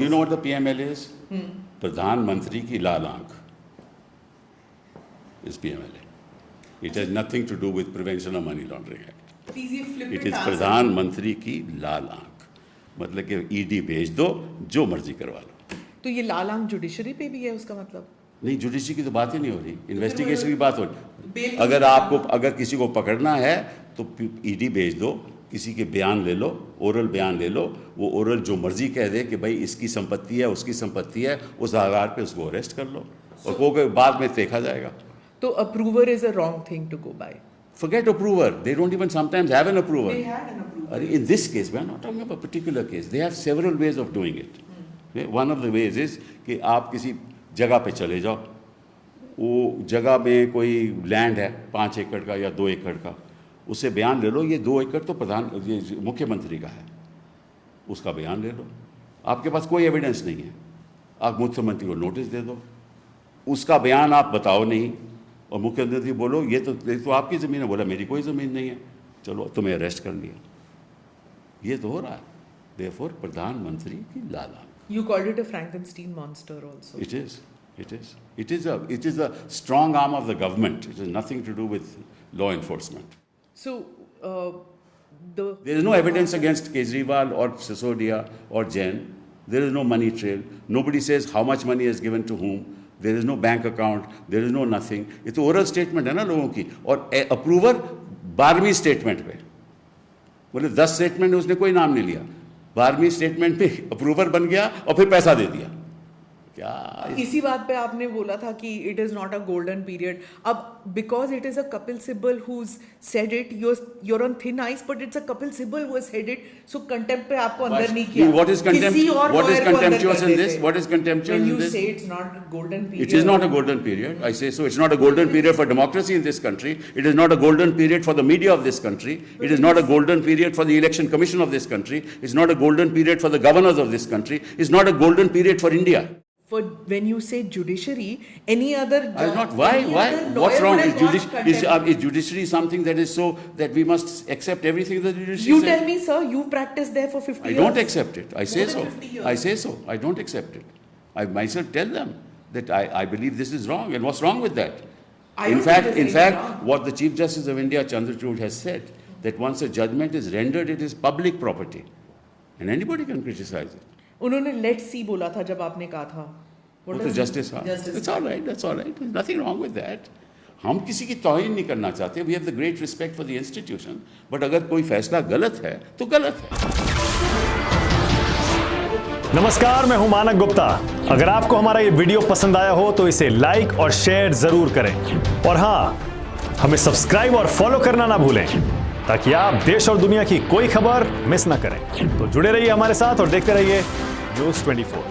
You know what the PML is? प्रधानमंत्री की लाल आंख is PMLA. It has nothing to do with Prevention of Money Laundering Act. Please, you flip It it. is प्रधानमंत्री की लाल आंख, मतलब कि ED भेज दो, जो मर्जी करवा लो। तो ये लाल आंख जुडिशरी पे भी है उसका मतलब? नहीं, जुडिशरी की तो बात ही नहीं हो रही, इन्वेस्टिगेशन की बात हो रही। बेल अगर किसी को पकड़ना है तो ईडी भेज दो, किसी के बयान ले लो, ओरल बयान ले लो, वो ओरल जो मर्जी कह दे कि भाई इसकी संपत्ति है, उसकी संपत्ति है, उस आधार पे उसको अरेस्ट कर लो और को बाद में देखा जाएगा। तो approver is a wrong thing to go by. Forget approver. They don't even sometimes have an approver. They had an approver. In this case, we are not talking about a particular case. They have several ways of doing it. One of the ways is कि आप किसी जगह पे चले जाओ, वो जगह में कोई लैंड है 5 एकड़ का या 2 एकड़ का, उससे बयान ले लो, ये 2 एकड़ तो ये मुख्यमंत्री का है, उसका बयान ले लो। आपके पास कोई एविडेंस नहीं है, आप मुख्यमंत्री को नोटिस दे दो, उसका बयान आप बताओ नहीं, और मुख्यमंत्री बोलो ये तो आपकी ज़मीन है, बोला मेरी कोई ज़मीन नहीं है, चलो तुम्हें अरेस्ट कर लिया। ये तो हो रहा है। Therefore, प्रधानमंत्री की लाल आंख। You called it a Frankenstein monster also. It is. It is a strong arm of the government. It has nothing to do with law enforcement. So, There is no evidence against Kejriwal or Sisodia or Jain. There is no money trail. Nobody says how much money is given to whom. There is no bank account. There is no nothing. ये तो oral statement है ना लोगों की, और approver 12वीं statement पे, मतलब 10 स्टेटमेंट में उसने कोई नाम नहीं लिया, 12वीं स्टेटमेंट पे अप्रूवर बन गया और फिर पैसा दे दिया। क्या इसी बात पे आपने बोला था कि it is not a golden period. अब because it is a Kapil Sibbal who said it, you're on thin ice, but it's a Kapil Sibal who has said it, so contempt पे आपको अंदर नहीं किया। What is contempt? किसी और What is lawyer को अंदर contemptuous कर in देते। this? What is contemptuous When in you this? say it's not a golden period. It is not a golden period. I say so. It's not a golden period for democracy in this country. It is not a golden period for the media of this country. It is not a golden period for the election commission of this country. It's not a golden period for the governors of this country. It's not a golden period for India. For when you say judiciary, any other Not why? What's wrong? Is judiciary something that is so that we must accept everything that the judiciary You says? tell me, sir, you practiced there for 50 I years. don't accept it. I say More so. than 50 years. I say so. I don't accept it. I myself tell them that I believe this is wrong, and what's wrong with that? I don't think there's anything wrong. What the Chief Justice of India, Chandrachud, has said, that once a judgment is rendered, it is public property, and anybody can criticize it. उन्होंने let's see बोला था जब आपने कहा था। What वो तो does- justice हाँ, Justice. that's all right, that's all right. There's nothing wrong with that. हम किसी की तौहीन नहीं करना चाहते. We have the great respect for the institution. But अगर कोई फैसला गलत है, तो गलत है. नमस्कार, मैं हूं मानक गुप्ता। अगर आपको हमारा ये वीडियो पसंद आया हो तो इसे लाइक और शेयर जरूर करें, और हां, हमें सब्सक्राइब और फॉलो करना ना भूलें ताकि आप देश और दुनिया की कोई खबर मिस ना करें। तो जुड़े रहिए हमारे साथ और देखते रहिए न्यूज़ 24।